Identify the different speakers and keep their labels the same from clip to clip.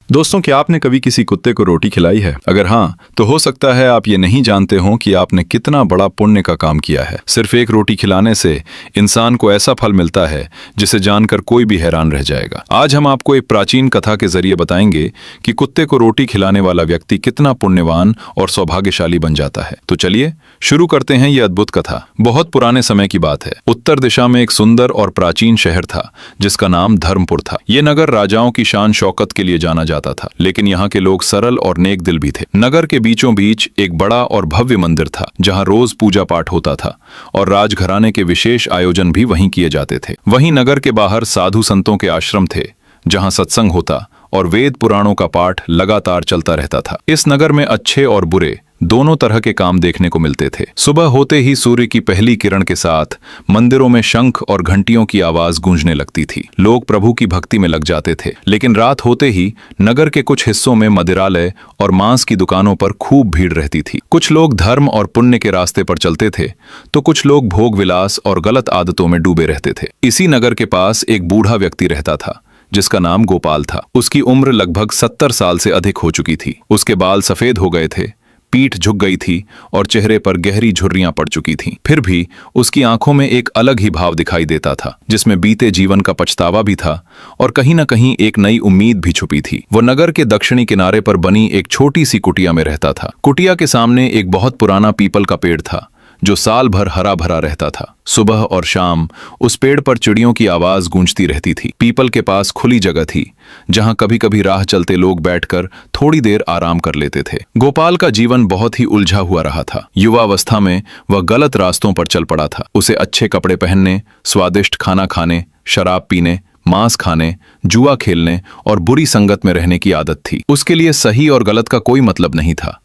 Speaker 1: दोस्तों, क्या आपने कभी किसी कुत्ते को रोटी खिलाई है? अगर हाँ, तो हो सकता है आप ये नहीं जानते हो कि आपने कितना बड़ा पुण्य का काम किया है। सिर्फ एक रोटी खिलाने से इंसान को ऐसा फल मिलता है जिसे जानकर कोई भी हैरान रह जाएगा। आज हम आपको एक प्राचीन कथा के जरिए बताएंगे कि कुत्ते को रोटी खिलाने वाला व्यक्ति कितना पुण्यवान और सौभाग्यशाली बन जाता है। तो चलिए शुरू करते हैं ये अद्भुत कथा। बहुत पुराने समय की बात है। उत्तर दिशा में एक सुंदर और प्राचीन शहर था जिसका नाम धर्मपुर था। ये नगर राजाओं की शान शौकत के लिए जाना जाता था, लेकिन यहाँ के लोग सरल और नेक दिल भी थे। नगर के बीचों बीच एक बड़ा और भव्य मंदिर था जहाँ रोज पूजा पाठ होता था और राजघराने के विशेष आयोजन भी वहीं किए जाते थे। वहीं नगर के बाहर साधु संतों के आश्रम थे जहाँ सत्संग होता और वेद पुराणों का पाठ लगातार चलता रहता था। इस नगर में अच्छे और बुरे दोनों तरह के काम देखने को मिलते थे। सुबह होते ही सूर्य की पहली किरण के साथ मंदिरों में शंख और घंटियों की आवाज गूंजने लगती थी। लोग प्रभु की भक्ति में लग जाते थे। लेकिन रात होते ही नगर के कुछ हिस्सों में मदिरालय और मांस की दुकानों पर खूब भीड़ रहती थी। कुछ लोग धर्म और पुण्य के रास्ते पर चलते थे तो कुछ लोग भोग विलास और गलत आदतों में डूबे रहते थे। इसी नगर के पास एक बूढ़ा व्यक्ति रहता था जिसका नाम गोपाल था। उसकी उम्र लगभग 70 साल से अधिक हो चुकी थी। उसके बाल सफेद हो गए थे, पीठ झुक गई थी और चेहरे पर गहरी झुर्रियां पड़ चुकी थीं। फिर भी उसकी आंखों में एक अलग ही भाव दिखाई देता था, जिसमें बीते जीवन का पछतावा भी था और कहीं न कहीं एक नई उम्मीद भी छुपी थी। वो नगर के दक्षिणी किनारे पर बनी एक छोटी सी कुटिया में रहता था। कुटिया के सामने एक बहुत पुराना पीपल का पेड़ था जो साल भर हरा भरा रहता था। सुबह और शाम उस पेड़ पर चिड़ियों की आवाज गूंजती रहती थी। पीपल के पास खुली जगह थी जहां कभी कभी राह चलते लोग बैठकर थोड़ी देर आराम कर लेते थे। गोपाल का जीवन बहुत ही उलझा हुआ रहा था। युवावस्था में वह गलत रास्तों पर चल पड़ा था। उसे अच्छे कपड़े पहनने, स्वादिष्ट खाना खाने, शराब पीने, मांस खाने, जुआ खेलने और बुरी संगत में रहने की आदत थी। उसके लिए सही और गलत का कोई मतलब नहीं था,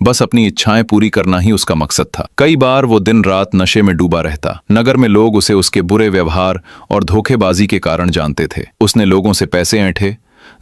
Speaker 1: बस अपनी इच्छाएं पूरी करना ही उसका मकसद था। कई बार वो दिन रात नशे में डूबा रहता। नगर में लोग उसे उसके बुरे व्यवहार और धोखेबाजी के कारण जानते थे। उसने लोगों से पैसे ऐंठे,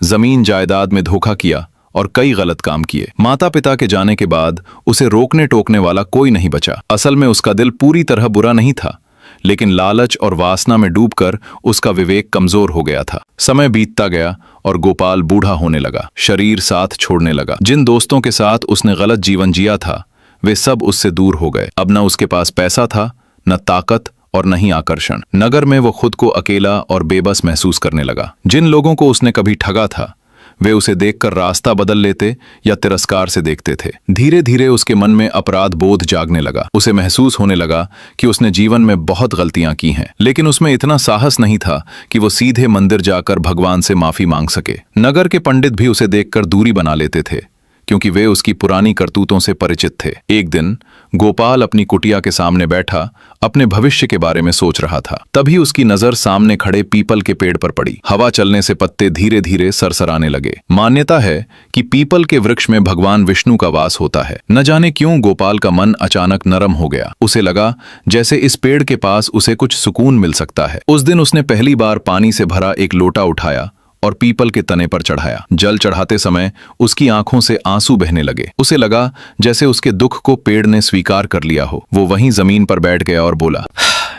Speaker 1: जमीन जायदाद में धोखा किया और कई गलत काम किए। माता पिता के जाने के बाद उसे रोकने टोकने वाला कोई नहीं बचा। असल में उसका दिल पूरी तरह बुरा नहीं था, लेकिन लालच और वासना में डूबकर उसका विवेक कमजोर हो गया था। समय बीतता गया और गोपाल बूढ़ा होने लगा। शरीर साथ छोड़ने लगा। जिन दोस्तों के साथ उसने गलत जीवन जिया था वे सब उससे दूर हो गए। अब न उसके पास पैसा था, न ताकत और न ही आकर्षण। नगर में वो खुद को अकेला और बेबस महसूस करने लगा। जिन लोगों को उसने कभी ठगा था वे उसे देखकर रास्ता बदल लेते या तिरस्कार से देखते थे। धीरे धीरे उसके मन में अपराध बोध जागने लगा। उसे महसूस होने लगा कि उसने जीवन में बहुत गलतियां की हैं, लेकिन उसमें इतना साहस नहीं था कि वो सीधे मंदिर जाकर भगवान से माफी मांग सके। नगर के पंडित भी उसे देखकर दूरी बना लेते थे क्योंकि वे उसकी पुरानी करतूतों से परिचित थे। एक दिन गोपाल अपनी कुटिया के सामने बैठा अपने भविष्य के बारे में सोच रहा था। तभी उसकी नजर सामने खड़े पीपल के पेड़ पर पड़ी। हवा चलने से पत्ते धीरे धीरे सरसराने लगे। मान्यता है कि पीपल के वृक्ष में भगवान विष्णु का वास होता है। न जाने क्यों गोपाल का मन अचानक नरम हो गया। उसे लगा जैसे इस पेड़ के पास उसे कुछ सुकून मिल सकता है। उस दिन उसने पहली बार पानी से भरा एक लोटा उठाया और पीपल के तने पर चढ़ाया। जल चढ़ाते समय उसकी आंखों से आंसू बहने लगे। उसे लगा जैसे उसके दुख को पेड़ ने स्वीकार कर लिया हो। वो वहीं जमीन पर बैठ गया और बोला,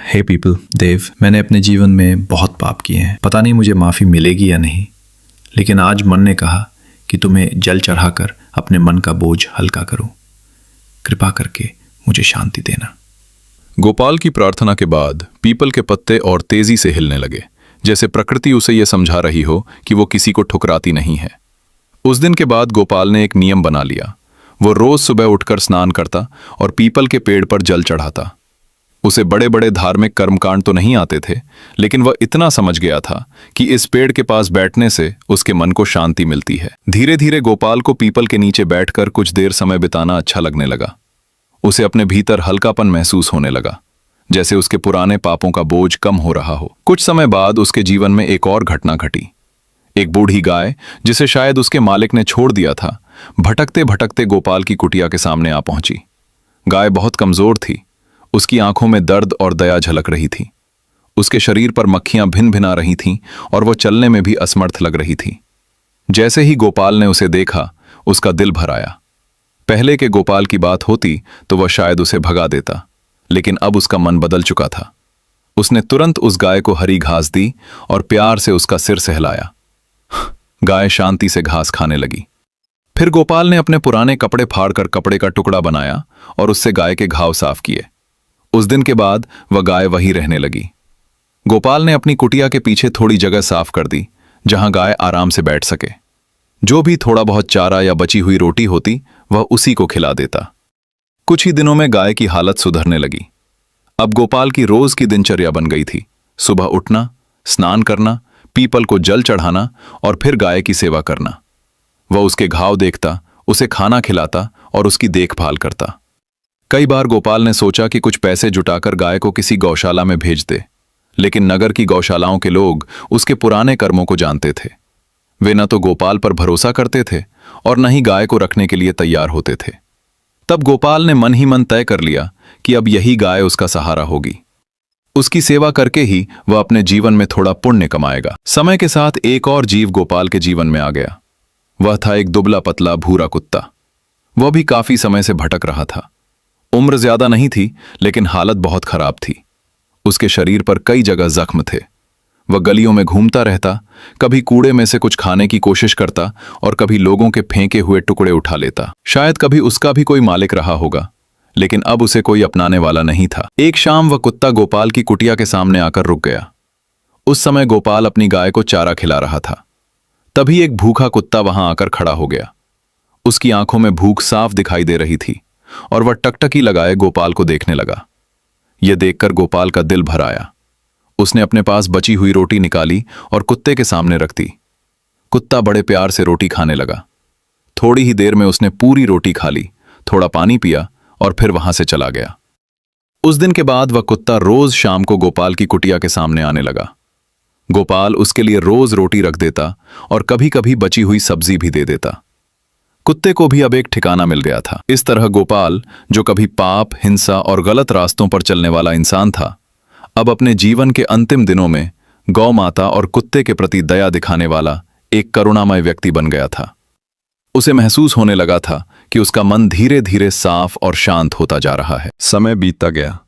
Speaker 2: हे पीपल देव, मैंने अपने जीवन में बहुत पाप किए हैं। पता नहीं मुझे माफ़ी मिलेगी या नहीं, लेकिन आज मन ने कहा कि तुम्हें जल चढ़ाकर अपने मन का बोझ हल्का करूं। कृपा करके मुझे शांति देना।
Speaker 1: गोपाल की प्रार्थना के बाद पीपल के पत्ते और तेजी से हिलने लगे, जैसे प्रकृति उसे यह समझा रही हो कि वो किसी को ठुकराती नहीं है। उस दिन के बाद गोपाल ने एक नियम बना लिया। वो रोज सुबह उठकर स्नान करता और पीपल के पेड़ पर जल चढ़ाता। उसे बड़े बड़े धार्मिक कर्मकांड तो नहीं आते थे, लेकिन वह इतना समझ गया था कि इस पेड़ के पास बैठने से उसके मन को शांति मिलती है। धीरे धीरे गोपाल को पीपल के नीचे बैठकर कुछ देर समय बिताना अच्छा लगने लगा। उसे अपने भीतर हल्कापन महसूस होने लगा, जैसे उसके पुराने पापों का बोझ कम हो रहा हो। कुछ समय बाद उसके जीवन में एक और घटना घटी। एक बूढ़ी गाय, जिसे शायद उसके मालिक ने छोड़ दिया था, भटकते भटकते गोपाल की कुटिया के सामने आ पहुंची। गाय बहुत कमजोर थी। उसकी आंखों में दर्द और दया झलक रही थी। उसके शरीर पर मक्खियां भिन भिना रही थीं और वो चलने में भी असमर्थ लग रही थी। जैसे ही गोपाल ने उसे देखा उसका दिल भर आया। पहले के गोपाल की बात होती तो वह शायद उसे भगा देता, लेकिन अब उसका मन बदल चुका था। उसने तुरंत उस गाय को हरी घास दी और प्यार से उसका सिर सहलाया। गाय शांति से घास खाने लगी। फिर गोपाल ने अपने पुराने कपड़े फाड़कर कपड़े का टुकड़ा बनाया और उससे गाय के घाव साफ किए। उस दिन के बाद वह गाय वहीं रहने लगी। गोपाल ने अपनी कुटिया के पीछे थोड़ी जगह साफ कर दी जहां गाय आराम से बैठ सके। जो भी थोड़ा बहुत चारा या बची हुई रोटी होती वह उसी को खिला देता। कुछ ही दिनों में गाय की हालत सुधरने लगी। अब गोपाल की रोज की दिनचर्या बन गई थी। सुबह उठना, स्नान करना, पीपल को जल चढ़ाना और फिर गाय की सेवा करना। वह उसके घाव देखता, उसे खाना खिलाता और उसकी देखभाल करता। कई बार गोपाल ने सोचा कि कुछ पैसे जुटाकर गाय को किसी गौशाला में भेज दे, लेकिन नगर की गौशालाओं के लोग उसके पुराने कर्मों को जानते थे। वे न तो गोपाल पर भरोसा करते थे और न ही गाय को रखने के लिए तैयार होते थे। तब गोपाल ने मन ही मन तय कर लिया कि अब यही गाय उसका सहारा होगी। उसकी सेवा करके ही वह अपने जीवन में थोड़ा पुण्य कमाएगा। समय के साथ एक और जीव गोपाल के जीवन में आ गया। वह था एक दुबला पतला भूरा कुत्ता। वह भी काफी समय से भटक रहा था। उम्र ज्यादा नहीं थी, लेकिन हालत बहुत खराब थी। उसके शरीर पर कई जगह जख्म थे। वह गलियों में घूमता रहता, कभी कूड़े में से कुछ खाने की कोशिश करता और कभी लोगों के फेंके हुए टुकड़े उठा लेता। शायद कभी उसका भी कोई मालिक रहा होगा, लेकिन अब उसे कोई अपनाने वाला नहीं था। एक शाम वह कुत्ता गोपाल की कुटिया के सामने आकर रुक गया। उस समय गोपाल अपनी गाय को चारा खिला रहा था। तभी एक भूखा कुत्ता वहां आकर खड़ा हो गया। उसकी आंखों में भूख साफ दिखाई दे रही थी और वह टकटकी लगाए गोपाल को देखने लगा। यह देखकर गोपाल का दिल भर आया। उसने अपने पास बची हुई रोटी निकाली और कुत्ते के सामने रख दी। कुत्ता बड़े प्यार से रोटी खाने लगा। थोड़ी ही देर में उसने पूरी रोटी खा ली, थोड़ा पानी पिया और फिर वहां से चला गया। उस दिन के बाद वह कुत्ता रोज शाम को गोपाल की कुटिया के सामने आने लगा। गोपाल उसके लिए रोज रोटी रख देता और कभी कभी बची हुई सब्जी भी दे देता। कुत्ते को भी अब एक ठिकाना मिल गया था। इस तरह गोपाल, जो कभी पाप, हिंसा और गलत रास्तों पर चलने वाला इंसान था, अब अपने जीवन के अंतिम दिनों में गौ माता और कुत्ते के प्रति दया दिखाने वाला एक करुणामय व्यक्ति बन गया था। उसे महसूस होने लगा था कि उसका मन धीरे धीरे साफ और शांत होता जा रहा है। समय बीतता गया।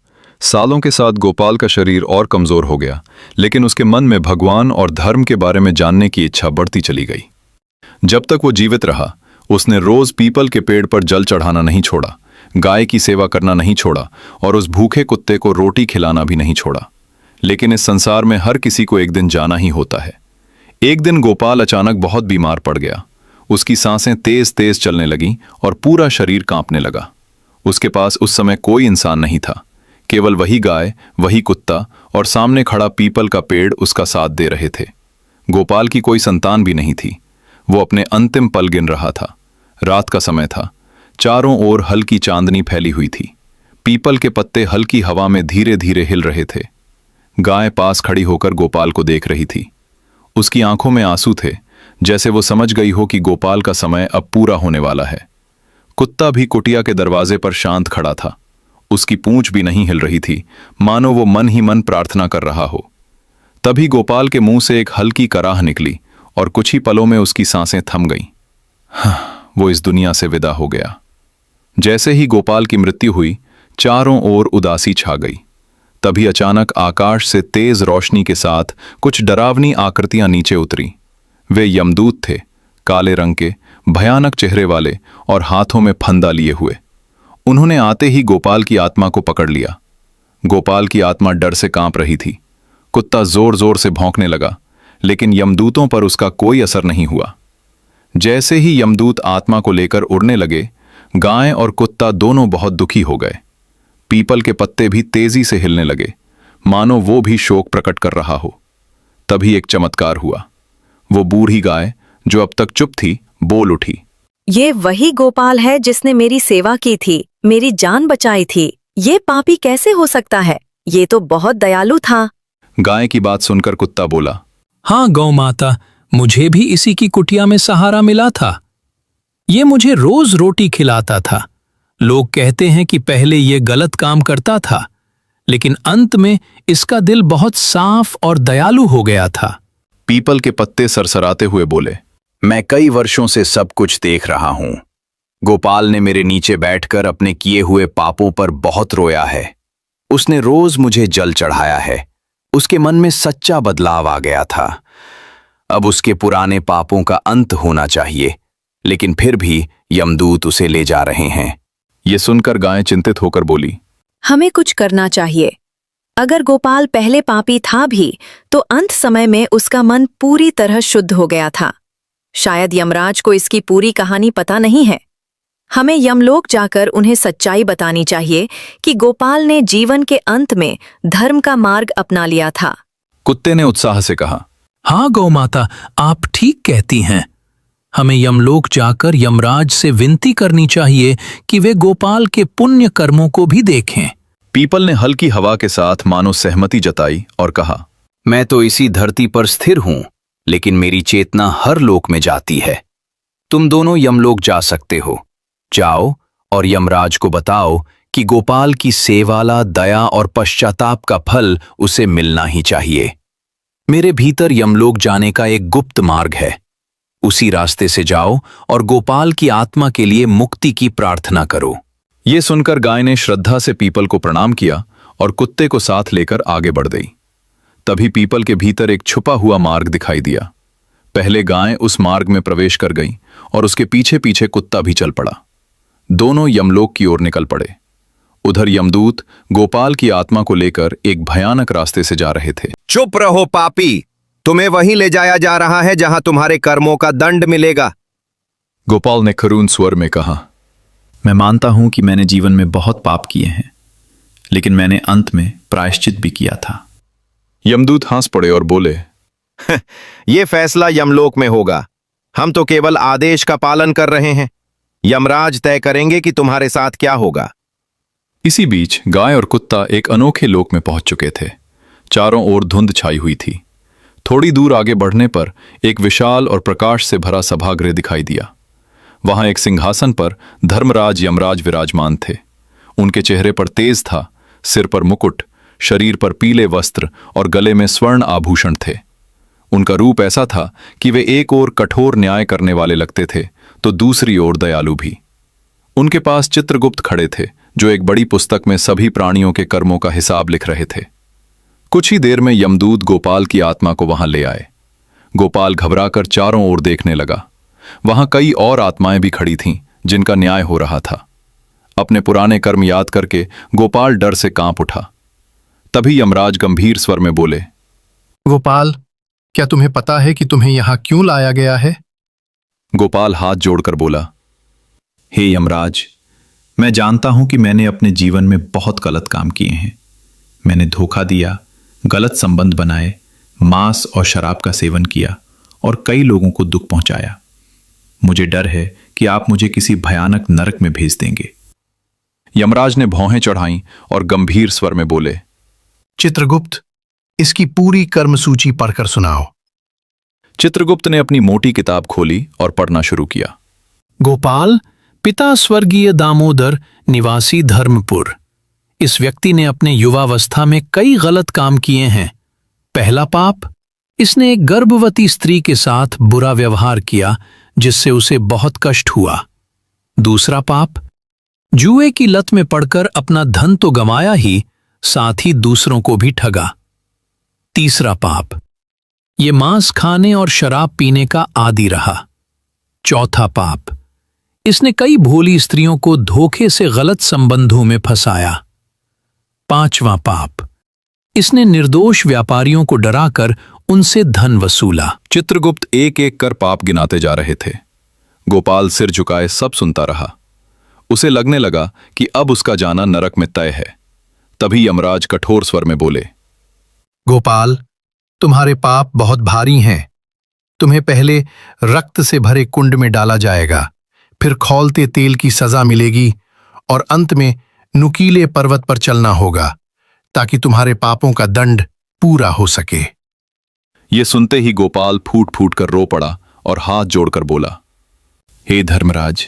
Speaker 1: सालों के साथ गोपाल का शरीर और कमजोर हो गया, लेकिन उसके मन में भगवान और धर्म के बारे में जानने की इच्छा बढ़ती चली गई। जब तक वो जीवित रहा, उसने रोज पीपल के पेड़ पर जल चढ़ाना नहीं छोड़ा, गाय की सेवा करना नहीं छोड़ा और उस भूखे कुत्ते को रोटी खिलाना भी नहीं छोड़ा। लेकिन इस संसार में हर किसी को एक दिन जाना ही होता है। एक दिन गोपाल अचानक बहुत बीमार पड़ गया। उसकी सांसें तेज तेज चलने लगीं और पूरा शरीर कांपने लगा। उसके पास उस समय कोई इंसान नहीं था। केवल वही गाय, वही कुत्ता और सामने खड़ा पीपल का पेड़ उसका साथ दे रहे थे। गोपाल की कोई संतान भी नहीं थी। वो अपने अंतिम पल गिन रहा था। रात का समय था। चारों ओर हल्की चांदनी फैली हुई थी। पीपल के पत्ते हल्की हवा में धीरे धीरे हिल रहे थे। गाय पास खड़ी होकर गोपाल को देख रही थी। उसकी आंखों में आंसू थे, जैसे वो समझ गई हो कि गोपाल का समय अब पूरा होने वाला है। कुत्ता भी कुटिया के दरवाजे पर शांत खड़ा था। उसकी पूंछ भी नहीं हिल रही थी, मानो वो मन ही मन प्रार्थना कर रहा हो। तभी गोपाल के मुंह से एक हल्की कराह निकली और कुछ ही पलों में उसकी सांसें थम गईं। वो इस दुनिया से विदा हो गया। जैसे ही गोपाल की मृत्यु हुई, चारों ओर उदासी छा गई। तभी अचानक आकाश से तेज रोशनी के साथ कुछ डरावनी आकृतियां नीचे उतरी। वे यमदूत थे, काले रंग के, भयानक चेहरे वाले और हाथों में फंदा लिए हुए। उन्होंने आते ही गोपाल की आत्मा को पकड़ लिया। गोपाल की आत्मा डर से कांप रही थी। कुत्ता जोर जोर से भौंकने लगा, लेकिन यमदूतों पर उसका कोई असर नहीं हुआ। जैसे ही यमदूत आत्मा को लेकर उड़ने लगे, गाय और कुत्ता दोनों बहुत दुखी हो गए। पीपल के पत्ते भी तेजी से हिलने लगे, मानो वो भी शोक प्रकट कर रहा हो। तभी एक चमत्कार हुआ। वो बूढ़ी गाय, जो अब तक चुप थी, बोल उठी।
Speaker 3: ये वही गोपाल है जिसने मेरी सेवा की थी, मेरी जान बचाई थी। ये पापी कैसे हो सकता है? ये तो बहुत दयालु था।
Speaker 1: गाय की बात सुनकर कुत्ता बोला,
Speaker 4: हाँ गौ माता, मुझे भी इसी की कुटिया में सहारा मिला था। ये मुझे रोज रोटी खिलाता था। लोग कहते हैं कि पहले ये गलत काम करता था, लेकिन अंत में इसका दिल बहुत साफ और दयालु हो गया था।
Speaker 1: पीपल के पत्ते सरसराते हुए बोले,
Speaker 5: मैं कई वर्षों से सब कुछ देख रहा हूं। गोपाल ने मेरे नीचे बैठकर अपने किए हुए पापों पर बहुत रोया है। उसने रोज मुझे जल चढ़ाया है। उसके मन में सच्चा बदलाव आ गया था। अब उसके पुराने पापों का अंत होना चाहिए, लेकिन फिर भी यमदूत उसे ले जा रहे हैं।
Speaker 1: ये सुनकर गाय चिंतित होकर बोली,
Speaker 3: हमें कुछ करना चाहिए। अगर गोपाल पहले पापी था भी, तो अंत समय में उसका मन पूरी तरह शुद्ध हो गया था। शायद यमराज को इसकी पूरी कहानी पता नहीं है। हमें यमलोक जाकर उन्हें सच्चाई बतानी चाहिए कि गोपाल ने जीवन के अंत में धर्म का मार्ग अपना लिया था।
Speaker 1: कुत्ते ने उत्साह से कहा,
Speaker 4: हाँ गौमाता, आप ठीक कहती हैं। हमें यमलोक जाकर यमराज से विनती करनी चाहिए कि वे गोपाल के पुण्य कर्मों को भी देखें।
Speaker 1: पीपल ने हल्की हवा के साथ मानो सहमति जताई और कहा,
Speaker 5: मैं तो इसी धरती पर स्थिर हूं, लेकिन मेरी चेतना हर लोक में जाती है। तुम दोनों यमलोक जा सकते हो। जाओ और यमराज को बताओ कि गोपाल की सेवाला, दया और पश्चाताप का फल उसे मिलना ही चाहिए। मेरे भीतर यमलोक जाने का एक गुप्त मार्ग है। उसी रास्ते से जाओ और गोपाल की आत्मा के लिए मुक्ति की प्रार्थना करो।
Speaker 1: ये सुनकर गाय ने श्रद्धा से पीपल को प्रणाम किया और कुत्ते को साथ लेकर आगे बढ़ गई। तभी पीपल के भीतर एक छुपा हुआ मार्ग दिखाई दिया। पहले गाय उस मार्ग में प्रवेश कर गई और उसके पीछे पीछे कुत्ता भी चल पड़ा। दोनों यमलोक की ओर निकल पड़े। उधर यमदूत गोपाल की आत्मा को लेकर एक भयानक रास्ते से जा रहे थे।
Speaker 6: चुप रहो पापी, तुम्हें वहीं ले जाया जा रहा है जहां तुम्हारे कर्मों का दंड मिलेगा।
Speaker 1: गोपाल ने करुण स्वर में कहा,
Speaker 2: मैं मानता हूं कि मैंने जीवन में बहुत पाप किए हैं, लेकिन मैंने अंत में प्रायश्चित भी किया था।
Speaker 1: यमदूत हंस पड़े और बोले,
Speaker 6: यह फैसला यमलोक में होगा। हम तो केवल आदेश का पालन कर रहे हैं। यमराज तय करेंगे कि तुम्हारे साथ क्या होगा।
Speaker 1: इसी बीच गाय और कुत्ता एक अनोखे लोक में पहुंच चुके थे। चारों ओर धुंध छाई हुई थी। थोड़ी दूर आगे बढ़ने पर एक विशाल और प्रकाश से भरा सभागृह दिखाई दिया। वहां एक सिंहासन पर धर्मराज यमराज विराजमान थे। उनके चेहरे पर तेज था, सिर पर मुकुट, शरीर पर पीले वस्त्र और गले में स्वर्ण आभूषण थे। उनका रूप ऐसा था कि वे एक ओर कठोर न्याय करने वाले लगते थे तो दूसरी ओर दयालु भी। उनके पास चित्रगुप्त खड़े थे, जो एक बड़ी पुस्तक में सभी प्राणियों के कर्मों का हिसाब लिख रहे थे। कुछ ही देर में यमदूत गोपाल की आत्मा को वहां ले आए। गोपाल घबराकर चारों ओर देखने लगा। वहां कई और आत्माएं भी खड़ी थीं, जिनका न्याय हो रहा था। अपने पुराने कर्म याद करके गोपाल डर से कांप उठा। तभी यमराज गंभीर स्वर में बोले,
Speaker 7: गोपाल, क्या तुम्हें पता है कि तुम्हें यहां क्यों लाया गया है?
Speaker 1: गोपाल हाथ जोड़कर बोला,
Speaker 2: हे यमराज, मैं जानता हूं कि मैंने अपने जीवन में बहुत गलत काम किए हैं। मैंने धोखा दिया, गलत संबंध बनाए, मांस और शराब का सेवन किया और कई लोगों को दुख पहुंचाया। मुझे डर है कि आप मुझे किसी भयानक नरक में भेज देंगे।
Speaker 1: यमराज ने भौहें चढ़ाईं और गंभीर स्वर में बोले,
Speaker 7: चित्रगुप्त, इसकी पूरी कर्म सूची पढ़कर सुनाओ।
Speaker 1: चित्रगुप्त ने अपनी मोटी किताब खोली और पढ़ना शुरू किया।
Speaker 4: गोपाल, पिता स्वर्गीय दामोदर, निवासी धर्मपुर। इस व्यक्ति ने अपने युवावस्था में कई गलत काम किए हैं। पहला पाप, इसने एक गर्भवती स्त्री के साथ बुरा व्यवहार किया, जिससे उसे बहुत कष्ट हुआ। दूसरा पाप, जुए की लत में पड़कर अपना धन तो गंवाया ही, साथ ही दूसरों को भी ठगा। तीसरा पाप, ये मांस खाने और शराब पीने का आदी रहा। चौथा पाप, इसने कई भोली स्त्रियों को धोखे से गलत संबंधों में फंसाया। पांचवां पाप, इसने निर्दोष व्यापारियों को डराकर उनसे धन वसूला।
Speaker 1: चित्रगुप्त एक एक कर पाप गिनाते जा रहे थे। गोपाल सिर झुकाए सब सुनता रहा। उसे लगने लगा कि अब उसका जाना नरक में तय है। तभी यमराज कठोर स्वर में बोले,
Speaker 7: गोपाल, तुम्हारे पाप बहुत भारी हैं। तुम्हें पहले रक्त से भरे कुंड में डाला जाएगा, फिर खौलते तेल की सजा मिलेगी और अंत में नुकीले पर्वत पर चलना होगा, ताकि तुम्हारे पापों का दंड पूरा हो सके।
Speaker 1: ये सुनते ही गोपाल फूट फूट कर रो पड़ा और हाथ जोड़कर बोला,
Speaker 2: हे धर्मराज,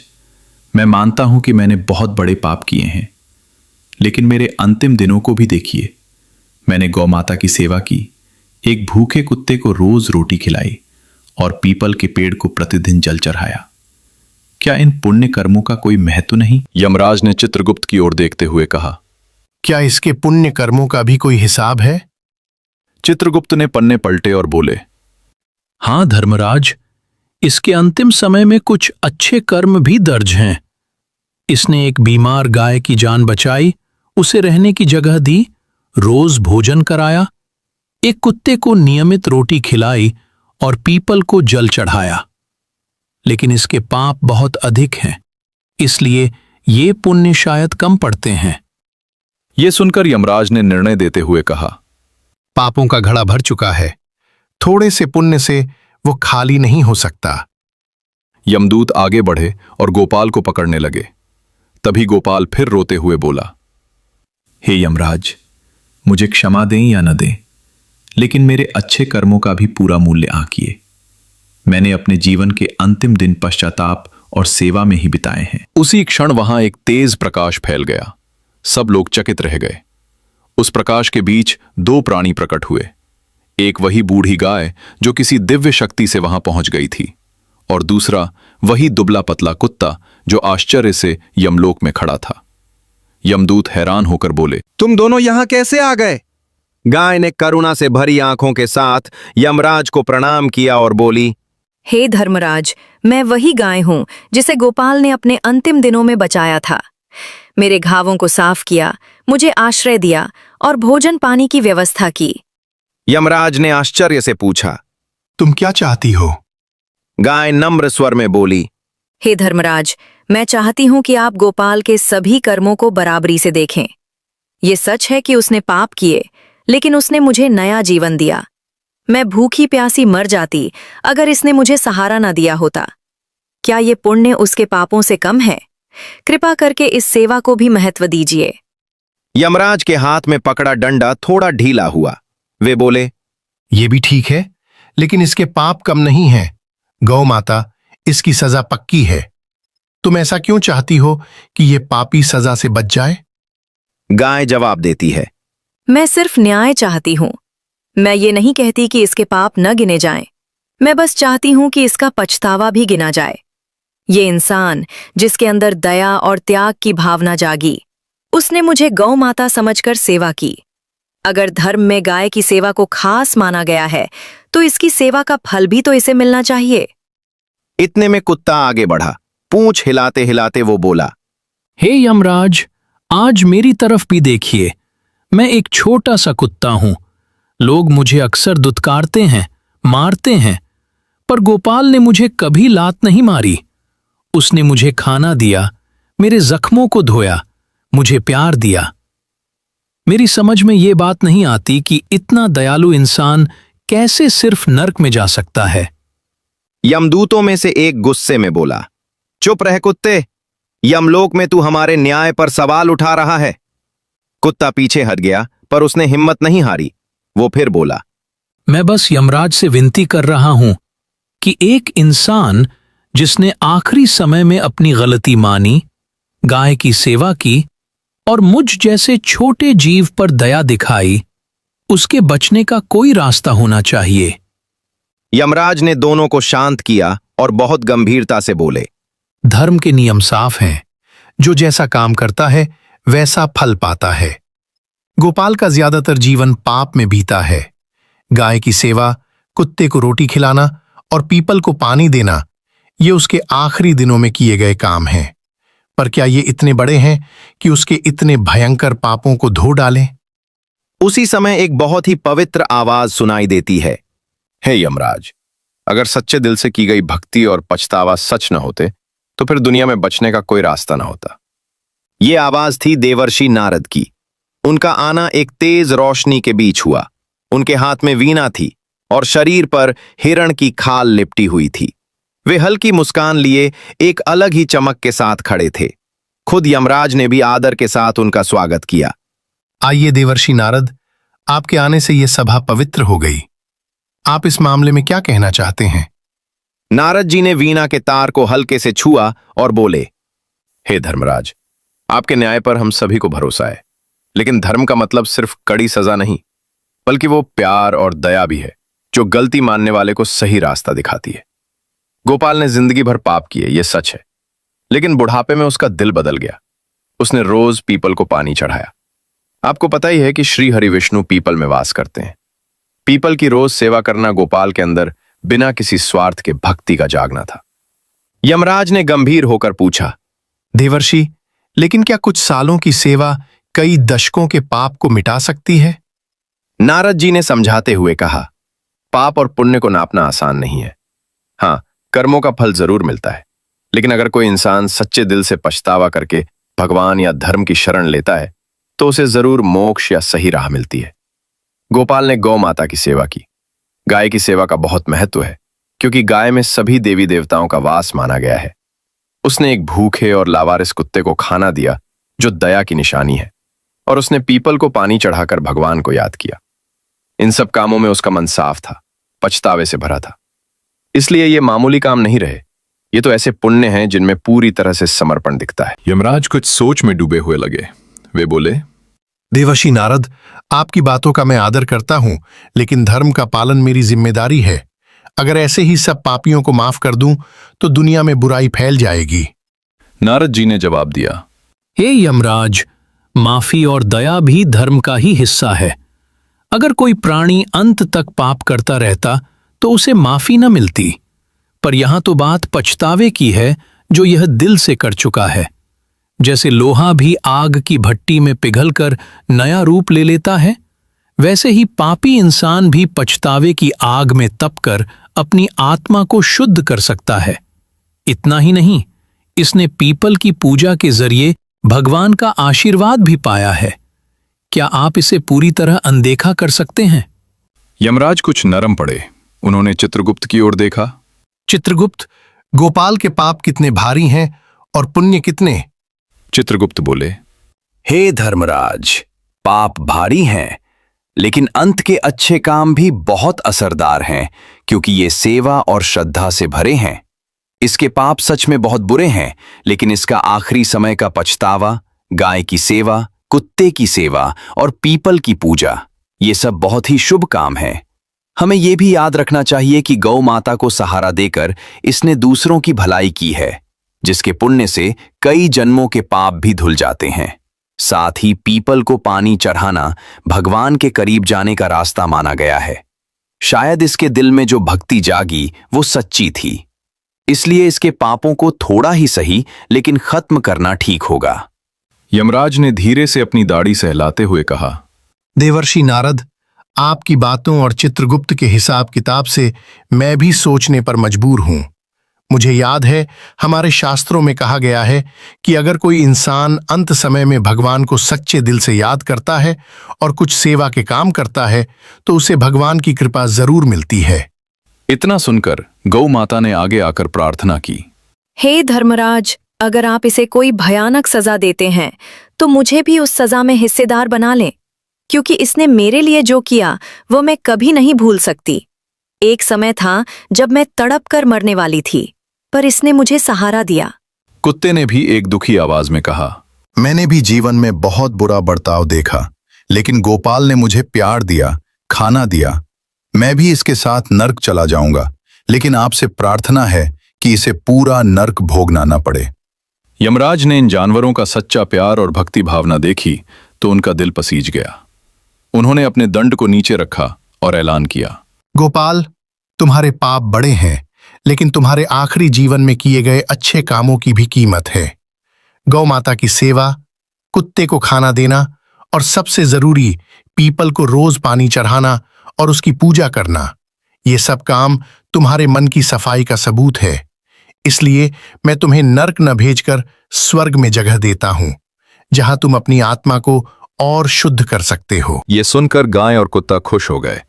Speaker 2: मैं मानता हूं कि मैंने बहुत बड़े पाप किए हैं, लेकिन मेरे अंतिम दिनों को भी देखिए। मैंने गौमाता की सेवा की, एक भूखे कुत्ते को रोज रोटी खिलाई और पीपल के पेड़ को प्रतिदिन जल चढ़ाया। क्या इन पुण्य कर्मों का कोई महत्व नहीं?
Speaker 1: यमराज ने चित्रगुप्त की ओर देखते हुए कहा,
Speaker 7: क्या इसके पुण्य कर्मों का भी कोई हिसाब है?
Speaker 1: चित्रगुप्त ने पन्ने पलटे और बोले,
Speaker 4: हाँ धर्मराज, इसके अंतिम समय में कुछ अच्छे कर्म भी दर्ज हैं। इसने एक बीमार गाय की जान बचाई, उसे रहने की जगह दी, रोज भोजन कराया, एक कुत्ते को नियमित रोटी खिलाई और पीपल को जल चढ़ाया। लेकिन इसके पाप बहुत अधिक हैं, इसलिए ये पुण्य शायद कम पड़ते हैं।
Speaker 1: ये सुनकर यमराज ने निर्णय देते हुए कहा,
Speaker 7: पापों का घड़ा भर चुका है, थोड़े से पुण्य से वो खाली नहीं हो सकता।
Speaker 1: यमदूत आगे बढ़े और गोपाल को पकड़ने लगे। तभी गोपाल फिर रोते हुए बोला,
Speaker 2: हे यमराज, मुझे क्षमा दें या न दें, लेकिन मेरे अच्छे कर्मों का भी पूरा मूल्य आंकिए। मैंने अपने जीवन के अंतिम दिन पश्चाताप और सेवा में ही बिताए हैं।
Speaker 1: उसी क्षण वहां एक तेज प्रकाश फैल गया। सब लोग चकित रह गए। उस प्रकाश के बीच दो प्राणी प्रकट हुए। एक वही बूढ़ी गाय जो किसी दिव्य शक्ति से वहां पहुंच गई थी, और दूसरा वही दुबला पतला कुत्ता जो आश्चर्य से यमलोक में खड़ा था। यमदूत हैरान होकर बोले,
Speaker 6: तुम दोनों यहां कैसे आ गए? गाय ने करुणा से भरी आंखों के साथ यमराज को प्रणाम किया और बोली,
Speaker 3: हे धर्मराज, मैं वही गाय हूं जिसे गोपाल ने अपने अंतिम दिनों में बचाया था। मेरे घावों को साफ किया, मुझे आश्रय दिया और भोजन पानी की व्यवस्था की।
Speaker 6: यमराज ने आश्चर्य से पूछा,
Speaker 7: तुम क्या चाहती हो?
Speaker 6: गाय नम्र स्वर में बोली,
Speaker 3: हे धर्मराज, मैं चाहती हूं कि आप गोपाल के सभी कर्मों को बराबरी से देखें। ये सच है कि उसने पाप किए, लेकिन उसने मुझे नया जीवन दिया। मैं भूखी प्यासी मर जाती अगर इसने मुझे सहारा न दिया होता। क्या ये पुण्य उसके पापों से कम है? कृपा करके इस सेवा को भी महत्व दीजिए।
Speaker 6: यमराज के हाथ में पकड़ा डंडा थोड़ा ढीला हुआ। वे बोले,
Speaker 7: ये भी ठीक है, लेकिन इसके पाप कम नहीं हैं। गौ माता, इसकी सजा पक्की है। तुम ऐसा क्यों चाहती हो कि ये पापी सजा से बच जाए?
Speaker 6: गाय जवाब देती है,
Speaker 3: मैं सिर्फ न्याय चाहती हूं। मैं ये नहीं कहती कि इसके पाप न गिने जाएं। मैं बस चाहती हूं कि इसका पछतावा भी गिना जाए। ये इंसान जिसके अंदर दया और त्याग की भावना जागी, उसने मुझे गौ माता समझकर सेवा की। अगर धर्म में गाय की सेवा को खास माना गया है, तो इसकी सेवा का फल भी तो इसे मिलना चाहिए।
Speaker 6: इतने में कुत्ता आगे बढ़ा। पूंछ हिलाते हिलाते वो बोला,
Speaker 4: हे यमराज, आज मेरी तरफ भी देखिए। मैं एक छोटा सा कुत्ता हूं। लोग मुझे अक्सर दुत्कारते हैं, मारते हैं, पर गोपाल ने मुझे कभी लात नहीं मारी। उसने मुझे खाना दिया, मेरे जख्मों को धोया, मुझे प्यार दिया। मेरी समझ में ये बात नहीं आती कि इतना दयालु इंसान कैसे सिर्फ नर्क में जा सकता है।
Speaker 6: यमदूतों में से एक गुस्से में बोला, चुप रह कुत्ते, यमलोक में तू हमारे न्याय पर सवाल उठा रहा है। कुत्ता पीछे हट गया, पर उसने हिम्मत नहीं हारी। वो फिर बोला,
Speaker 4: मैं बस यमराज से विनती कर रहा हूं कि एक इंसान जिसने आखिरी समय में अपनी गलती मानी, गाय की सेवा की और मुझ जैसे छोटे जीव पर दया दिखाई, उसके बचने का कोई रास्ता होना चाहिए।
Speaker 6: यमराज ने दोनों को शांत किया और बहुत गंभीरता से बोले,
Speaker 7: धर्म के नियम साफ हैं। जो जैसा काम करता है वैसा फल पाता है। गोपाल का ज्यादातर जीवन पाप में बीता है। गाय की सेवा, कुत्ते को रोटी खिलाना और पीपल को पानी देना, ये उसके आखिरी दिनों में किए गए काम हैं। पर क्या ये इतने बड़े हैं कि उसके इतने भयंकर पापों को धो डालें?
Speaker 6: उसी समय एक बहुत ही पवित्र आवाज सुनाई देती है, हे यमराज, अगर सच्चे दिल से की गई भक्ति और पछतावा सच न होते, तो फिर दुनिया में बचने का कोई रास्ता न होता। ये आवाज थी देवर्षि नारद की। उनका आना एक तेज रोशनी के बीच हुआ। उनके हाथ में वीणा थी और शरीर पर हिरण की खाल लिपटी हुई थी। वे हल्की मुस्कान लिए एक अलग ही चमक के साथ खड़े थे। खुद यमराज ने भी आदर के साथ उनका स्वागत किया।
Speaker 7: आइए देवर्षि नारद, आपके आने से यह सभा पवित्र हो गई। आप इस मामले में क्या कहना चाहते हैं?
Speaker 6: नारद जी ने वीणा के तार को हल्के से छुआ और बोले, हे धर्मराज, आपके न्याय पर हम सभी को भरोसा है, लेकिन धर्म का मतलब सिर्फ कड़ी सजा नहीं, बल्कि वो प्यार और दया भी है जो गलती मानने वाले को सही रास्ता दिखाती है। गोपाल ने जिंदगी भर पाप किए, ये सच है, लेकिन बुढ़ापे में उसका दिल बदल गया। उसने रोज पीपल को पानी चढ़ाया। आपको पता ही है कि श्री हरि विष्णु पीपल में वास करते हैं। पीपल की रोज सेवा करना गोपाल के अंदर बिना किसी स्वार्थ के भक्ति का जागना था। यमराज ने गंभीर होकर पूछा,
Speaker 7: देवर्षि, लेकिन क्या कुछ सालों की सेवा कई दशकों के पाप को मिटा सकती है?
Speaker 6: नारद जी ने समझाते हुए कहा, पाप और पुण्य को नापना आसान नहीं है। हाँ, कर्मों का फल जरूर मिलता है, लेकिन अगर कोई इंसान सच्चे दिल से पछतावा करके भगवान या धर्म की शरण लेता है तो उसे जरूर मोक्ष या सही राह मिलती है। गोपाल ने गौ माता की सेवा की। गाय की सेवा का बहुत महत्व है, क्योंकि गाय में सभी देवी देवताओं का वास माना गया है। उसने एक भूखे और लावारिस कुत्ते को खाना दिया, जो दया की निशानी है, और उसने पीपल को पानी चढ़ाकर भगवान को याद किया। इन सब कामों में उसका मन साफ था, पछतावे से भरा था। इसलिए ये मामूली काम नहीं रहे, ये तो ऐसे पुण्य हैं जिनमें पूरी तरह से समर्पण दिखता है।
Speaker 1: यमराज कुछ सोच में डूबे हुए लगे। वे बोले,
Speaker 7: देवर्षि नारद, आपकी बातों का मैं आदर करता हूं, लेकिन धर्म का पालन मेरी जिम्मेदारी है। अगर ऐसे ही सब पापियों को माफ कर दूं तो दुनिया में बुराई फैल जाएगी।
Speaker 1: नारद जी ने जवाब दिया,
Speaker 4: हे यमराज, माफी और दया भी धर्म का ही हिस्सा है। अगर कोई प्राणी अंत तक पाप करता रहता तो उसे माफी न मिलती, पर यहां तो बात पछतावे की है, जो यह दिल से कर चुका है। जैसे लोहा भी आग की भट्टी में पिघलकर नया रूप ले लेता है, वैसे ही पापी इंसान भी पछतावे की आग में तपकर अपनी आत्मा को शुद्ध कर सकता है। इतना ही नहीं, इसने पीपल की पूजा के जरिए भगवान का आशीर्वाद भी पाया है। क्या आप इसे पूरी तरह अनदेखा कर सकते हैं?
Speaker 1: यमराज कुछ नरम पड़े। उन्होंने चित्रगुप्त की ओर देखा।
Speaker 7: चित्रगुप्त, गोपाल के पाप कितने भारी हैं और पुण्य कितने?
Speaker 1: चित्रगुप्त बोले,
Speaker 5: हे धर्मराज, पाप भारी हैं, लेकिन अंत के अच्छे काम भी बहुत असरदार हैं, क्योंकि ये सेवा और श्रद्धा से भरे हैं। इसके पाप सच में बहुत बुरे हैं, लेकिन इसका आखिरी समय का पछतावा, गाय की सेवा, कुत्ते की सेवा और पीपल की पूजा, ये सब बहुत ही शुभ काम हैं। हमें ये भी याद रखना चाहिए कि गौ माता को सहारा देकर इसने दूसरों की भलाई की है, जिसके पुण्य से कई जन्मों के पाप भी धुल जाते हैं। साथ ही पीपल को पानी चढ़ाना भगवान के करीब जाने का रास्ता माना गया है। शायद इसके दिल में जो भक्ति जागी वो सच्ची थी, इसलिए इसके पापों को थोड़ा ही सही लेकिन खत्म करना ठीक होगा।
Speaker 1: यमराज ने धीरे से अपनी दाढ़ी सहलाते हुए कहा,
Speaker 7: देवर्षि नारद, आपकी बातों और चित्रगुप्त के हिसाब किताब से मैं भी सोचने पर मजबूर हूं। मुझे याद है, हमारे शास्त्रों में कहा गया है कि अगर कोई इंसान अंत समय में भगवान को सच्चे दिल से याद करता है और कुछ सेवा के काम करता है तो उसे भगवान की कृपा जरूर मिलती है।
Speaker 1: इतना सुनकर गौ माता ने आगे आकर प्रार्थना की,
Speaker 3: हे धर्मराज, अगर आप इसे कोई भयानक सजा देते हैं तो मुझे भी उस सजा में हिस्सेदार बना लें, क्योंकि इसने मेरे लिए जो किया वो मैं कभी नहीं भूल सकती। एक समय था जब मैं तड़प कर मरने वाली थी, पर इसने मुझे सहारा दिया।
Speaker 1: कुत्ते ने भी एक दुखी आवाज में कहा,
Speaker 7: मैंने भी जीवन में बहुत बुरा बर्ताव देखा, लेकिन गोपाल ने मुझे प्यार दिया, खाना दिया। मैं भी इसके साथ नर्क चला जाऊंगा, लेकिन आपसे प्रार्थना है कि इसे पूरा नर्क भोगना न पड़े।
Speaker 1: यमराज ने इन जानवरों का सच्चा प्यार और भक्ति भावना देखी तो उनका दिल पसीज गया। उन्होंने अपने दंड को नीचे रखा और ऐलान किया,
Speaker 7: गोपाल, तुम्हारे पाप बड़े हैं, लेकिन तुम्हारे आखिरी जीवन में किए गए अच्छे कामों की भी कीमत है। गौ माता की सेवा, कुत्ते को खाना देना और सबसे जरूरी पीपल को रोज पानी चढ़ाना और उसकी पूजा करना, ये सब काम तुम्हारे मन की सफाई का सबूत है। इसलिए मैं तुम्हें नर्क न भेजकर स्वर्ग में जगह देता हूं, जहां तुम अपनी आत्मा को और शुद्ध कर सकते हो।
Speaker 1: ये सुनकर गाय और कुत्ता खुश हो गए।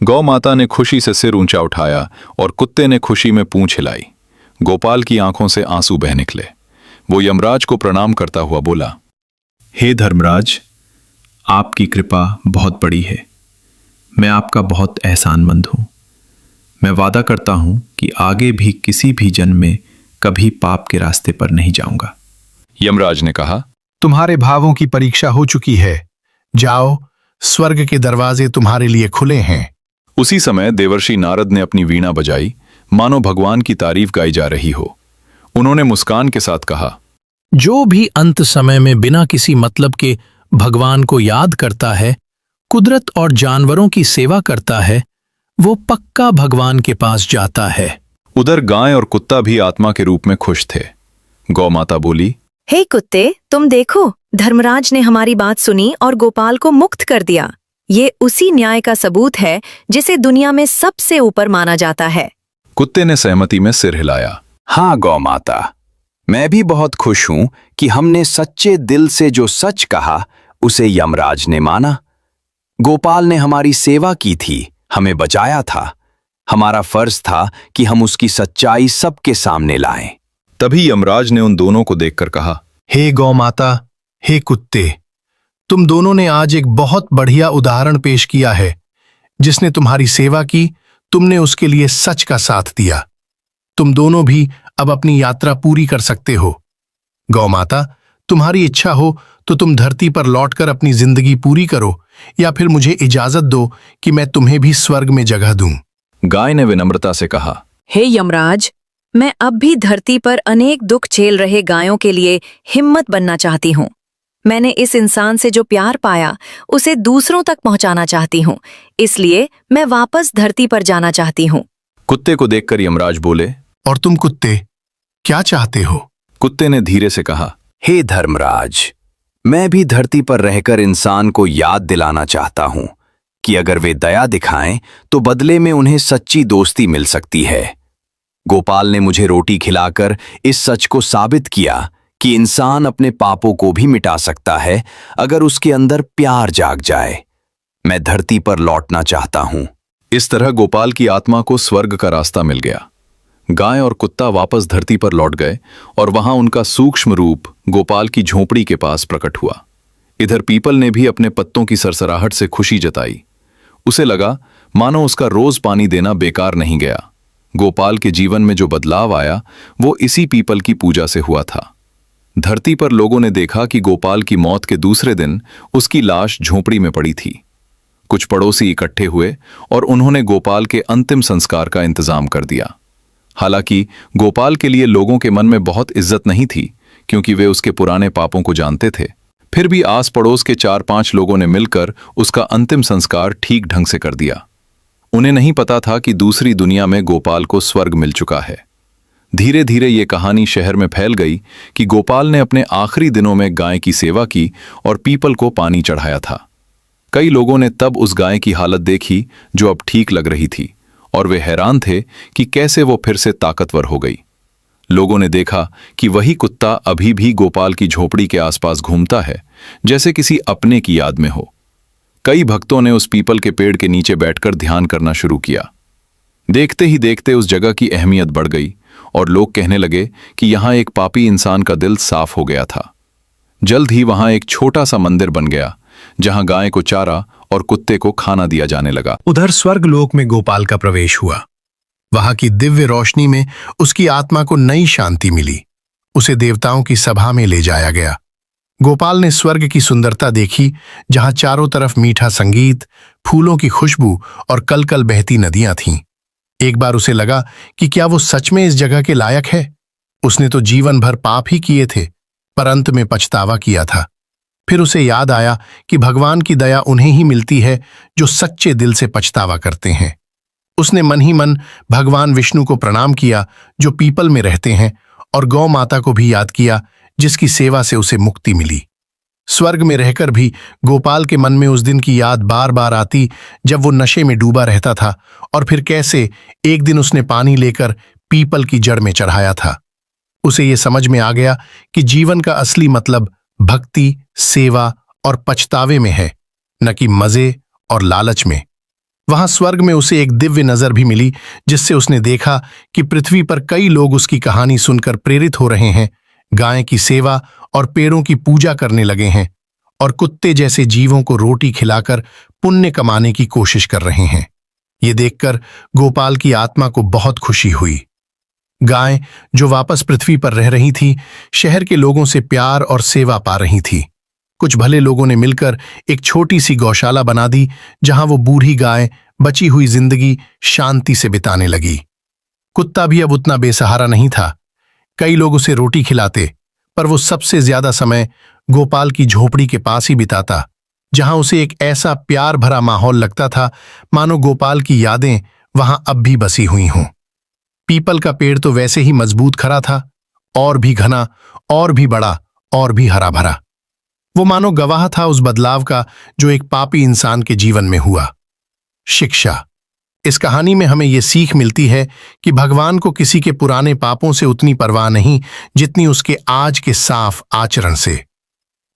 Speaker 1: गौ माता ने खुशी से सिर ऊंचा उठाया और कुत्ते ने खुशी में पूंछ हिलाई। गोपाल की आंखों से आंसू बह निकले। वो यमराज को प्रणाम करता हुआ बोला,
Speaker 2: हे धर्मराज, आपकी कृपा बहुत बड़ी है। मैं आपका बहुत एहसानमंद हूं। मैं वादा करता हूं कि आगे भी किसी भी जन्म में कभी पाप के रास्ते पर नहीं जाऊंगा।
Speaker 1: यमराज ने कहा,
Speaker 7: तुम्हारे भावों की परीक्षा हो चुकी है। जाओ, स्वर्ग के दरवाजे तुम्हारे लिए खुले हैं।
Speaker 1: उसी समय देवर्षि नारद ने अपनी वीणा बजाई, मानो भगवान की तारीफ गाई जा रही हो। उन्होंने मुस्कान के साथ कहा,
Speaker 4: जो भी अंत समय में बिना किसी मतलब के भगवान को याद करता है, कुदरत और जानवरों की सेवा करता है, वो पक्का भगवान के पास जाता है।
Speaker 1: उधर गाय और कुत्ता भी आत्मा के रूप में खुश थे। गौ माता बोली,
Speaker 3: हे कुत्ते, तुम देखो, धर्मराज ने हमारी बात सुनी और गोपाल को मुक्त कर दिया। ये उसी न्याय का सबूत है जिसे दुनिया में सबसे ऊपर माना जाता है।
Speaker 1: कुत्ते ने सहमति में सिर हिलाया।
Speaker 5: हाँ गौ माता, मैं भी बहुत खुश हूं कि हमने सच्चे दिल से जो सच कहा उसे यमराज ने माना। गोपाल ने हमारी सेवा की थी, हमें बचाया था। हमारा फर्ज था कि हम उसकी सच्चाई सबके सामने लाएं।
Speaker 1: तभी यमराज ने उन दोनों को देखकर कहा,
Speaker 7: हे गौ माता, हे कुत्ते, तुम दोनों ने आज एक बहुत बढ़िया उदाहरण पेश किया है। जिसने तुम्हारी सेवा की, तुमने उसके लिए सच का साथ दिया। तुम दोनों भी अब अपनी यात्रा पूरी कर सकते हो। गौ माता, तुम्हारी इच्छा हो तो तुम धरती पर लौटकर अपनी जिंदगी पूरी करो, या फिर मुझे इजाजत दो कि मैं तुम्हें भी स्वर्ग में जगह दूं।
Speaker 1: गाय ने विनम्रता से कहा,
Speaker 3: हे यमराज, मैं अब भी धरती पर अनेक दुख झेल रहे गायों के लिए हिम्मत बनना चाहती हूँ। मैंने इस इंसान से जो प्यार पाया उसे दूसरों तक पहुँचाना चाहती हूँ, इसलिए मैं वापस धरती पर जाना चाहती हूँ।
Speaker 1: कुत्ते को देखकर यमराज बोले,
Speaker 7: और तुम कुत्ते क्या चाहते हो?
Speaker 1: कुत्ते ने धीरे से कहा,
Speaker 5: हे धर्मराज, मैं भी धरती पर रहकर इंसान को याद दिलाना चाहता हूं कि अगर वे दया दिखाएं तो बदले में उन्हें सच्ची दोस्ती मिल सकती है। गोपाल ने मुझे रोटी खिलाकर इस सच को साबित किया कि इंसान अपने पापों को भी मिटा सकता है अगर उसके अंदर प्यार जाग जाए। मैं धरती पर लौटना चाहता हूं।
Speaker 1: इस तरह गोपाल की आत्मा को स्वर्ग का रास्ता मिल गया। गाय और कुत्ता वापस धरती पर लौट गए और वहां उनका सूक्ष्म रूप गोपाल की झोपड़ी के पास प्रकट हुआ। इधर पीपल ने भी अपने पत्तों की सरसराहट से खुशी जताई। उसे लगा मानो उसका रोज पानी देना बेकार नहीं गया। गोपाल के जीवन में जो बदलाव आया वो इसी पीपल की पूजा से हुआ था। धरती पर लोगों ने देखा कि गोपाल की मौत के दूसरे दिन उसकी लाश झोपड़ी में पड़ी थी। कुछ पड़ोसी इकट्ठे हुए और उन्होंने गोपाल के अंतिम संस्कार का इंतजाम कर दिया। हालांकि गोपाल के लिए लोगों के मन में बहुत इज्जत नहीं थी, क्योंकि वे उसके पुराने पापों को जानते थे। फिर भी आस पड़ोस के 4-5 लोगों ने मिलकर उसका अंतिम संस्कार ठीक ढंग से कर दिया। उन्हें नहीं पता था कि दूसरी दुनिया में गोपाल को स्वर्ग मिल चुका है। धीरे धीरे ये कहानी शहर में फैल गई कि गोपाल ने अपने आखिरी दिनों में गाय की सेवा की और पीपल को पानी चढ़ाया था। कई लोगों ने तब उस गाय की हालत देखी जो अब ठीक लग रही थी, और वे हैरान थे कि कैसे वो फिर से ताकतवर हो गई। लोगों ने देखा कि वही कुत्ता अभी भी गोपाल की झोपड़ी के आसपास घूमता है, जैसे किसी अपने की याद में हो। कई भक्तों ने उस पीपल के पेड़ के नीचे बैठकर ध्यान करना शुरू किया। देखते ही देखते उस जगह की अहमियत बढ़ गई और लोग कहने लगे कि यहाँ एक पापी इंसान का दिल साफ हो गया था। जल्द ही वहां एक छोटा सा मंदिर बन गया, जहां गाय को चारा और कुत्ते को खाना दिया जाने लगा।
Speaker 7: उधर स्वर्गलोक में गोपाल का प्रवेश हुआ। वहां की दिव्य रोशनी में उसकी आत्मा को नई शांति मिली। उसे देवताओं की सभा में ले जाया गया। गोपाल ने स्वर्ग की सुंदरता देखी, जहां चारों तरफ मीठा संगीत, फूलों की खुशबू और कलकल बहती नदियां थीं। एक बार उसे लगा कि क्या वो सच में इस जगह के लायक है। उसने तो जीवन भर पाप ही किए थे, पर अंत में पछतावा किया था। फिर उसे याद आया कि भगवान की दया उन्हें ही मिलती है जो सच्चे दिल से पछतावा करते हैं। उसने मन ही मन भगवान विष्णु को प्रणाम किया, जो पीपल में रहते हैं, और गौ माता को भी याद किया, जिसकी सेवा से उसे मुक्ति मिली। स्वर्ग में रहकर भी गोपाल के मन में उस दिन की याद बार बार आती जब वो नशे में डूबा रहता था, और फिर कैसे एक दिन उसने पानी लेकर पीपल की जड़ में चढ़ाया था। उसे ये समझ में आ गया कि जीवन का असली मतलब भक्ति, सेवा और पछतावे में है, न कि मजे और लालच में। वहां स्वर्ग में उसे एक दिव्य नजर भी मिली, जिससे उसने देखा कि पृथ्वी पर कई लोग उसकी कहानी सुनकर प्रेरित हो रहे हैं, गाय की सेवा और पेड़ों की पूजा करने लगे हैं, और कुत्ते जैसे जीवों को रोटी खिलाकर पुण्य कमाने की कोशिश कर रहे हैं। ये देखकर गोपाल की आत्मा को बहुत खुशी हुई। गाय, जो वापस पृथ्वी पर रह रही थी, शहर के लोगों से प्यार और सेवा पा रही थी। कुछ भले लोगों ने मिलकर एक छोटी सी गौशाला बना दी, जहां वो बूढ़ी गाय बची हुई जिंदगी शांति से बिताने लगी। कुत्ता भी अब उतना बेसहारा नहीं था। कई लोग उसे रोटी खिलाते, पर वो सबसे ज्यादा समय गोपाल की झोपड़ी के पास ही बिताता, जहां उसे एक ऐसा प्यार भरा माहौल लगता था मानो गोपाल की यादें वहां अब भी बसी हुई हों। पीपल का पेड़ तो वैसे ही मजबूत खड़ा था, और भी घना, और भी बड़ा, और भी हरा भरा। वो मानो गवाह था उस बदलाव का जो एक पापी इंसान के जीवन में हुआ। शिक्षा। इस कहानी में हमें यह सीख मिलती है कि भगवान को किसी के पुराने पापों से उतनी परवाह नहीं जितनी उसके आज के साफ आचरण से।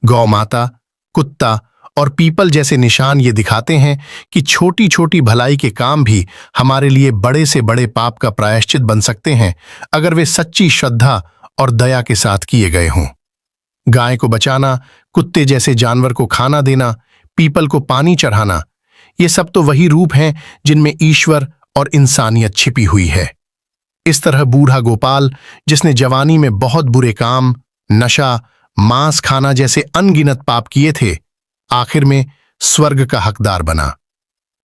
Speaker 7: गौ माता, कुत्ता और पीपल जैसे निशान ये दिखाते हैं कि छोटी छोटी भलाई के काम भी हमारे लिए बड़े से बड़े पाप का प्रायश्चित बन सकते हैं अगर वे सच्ची श्रद्धा और दया के साथ किए गए हों। गाय को बचाना, कुत्ते जैसे जानवर को खाना देना, पीपल को पानी चढ़ाना, ये सब तो वही रूप हैं जिनमें ईश्वर और इंसानियत छिपी हुई है। इस तरह बूढ़ा गोपाल, जिसने जवानी में बहुत बुरे काम, नशा, मांस खाना जैसे अनगिनत पाप किए थे, आखिर में स्वर्ग का हकदार बना।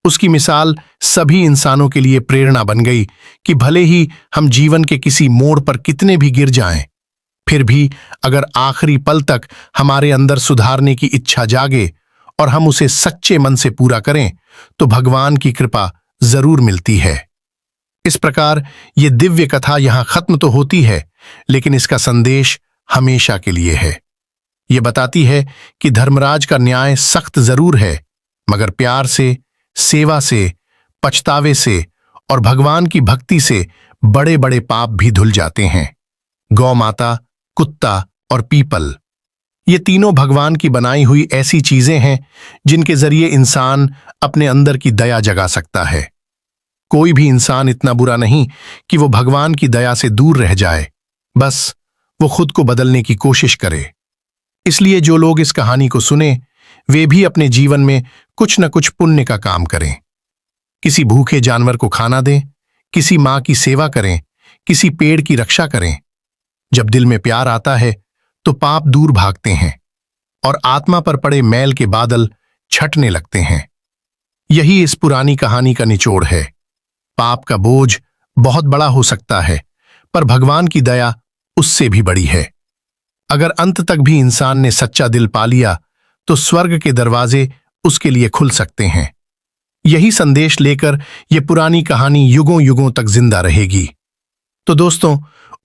Speaker 7: उसकी मिसाल सभी इंसानों के लिए प्रेरणा बन गई कि भले ही हम जीवन के किसी मोड़ पर कितने भी गिर जाएं, फिर भी अगर आखिरी पल तक हमारे अंदर सुधारने की इच्छा जागे और हम उसे सच्चे मन से पूरा करें तो भगवान की कृपा जरूर मिलती है। इस प्रकार ये दिव्य कथा यहां खत्म तो होती है, लेकिन इसका संदेश हमेशा के लिए है। ये बताती है कि धर्मराज का न्याय सख्त जरूर है, मगर प्यार से, सेवा से, पछतावे से और भगवान की भक्ति से बड़े बड़े पाप भी धुल जाते हैं। गौ माता, कुत्ता और पीपल, ये तीनों भगवान की बनाई हुई ऐसी चीजें हैं जिनके जरिए इंसान अपने अंदर की दया जगा सकता है। कोई भी इंसान इतना बुरा नहीं कि वो भगवान की दया से दूर रह जाए, बस वो खुद को बदलने की कोशिश करे। इसलिए जो लोग इस कहानी को सुने वे भी अपने जीवन में कुछ न कुछ पुण्य का काम करें। किसी भूखे जानवर को खाना दें, किसी मां की सेवा करें, किसी पेड़ की रक्षा करें। जब दिल में प्यार आता है तो पाप दूर भागते हैं और आत्मा पर पड़े मैल के बादल छटने लगते हैं। यही इस पुरानी कहानी का निचोड़ है। पाप का बोझ बहुत बड़ा हो सकता है, पर भगवान की दया उससे भी बड़ी है। अगर अंत तक भी इंसान ने सच्चा दिल पा लिया तो स्वर्ग के दरवाजे उसके लिए खुल सकते हैं। यही संदेश लेकर यह पुरानी कहानी युगों युगों तक जिंदा रहेगी। तो दोस्तों,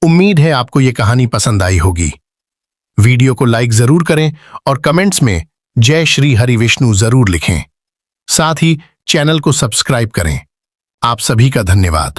Speaker 7: उम्मीद है आपको यह कहानी पसंद आई होगी। वीडियो को लाइक जरूर करें और कमेंट्स में जय श्री हरि विष्णु जरूर लिखें। साथ ही चैनल को सब्सक्राइब करें। आप सभी का धन्यवाद।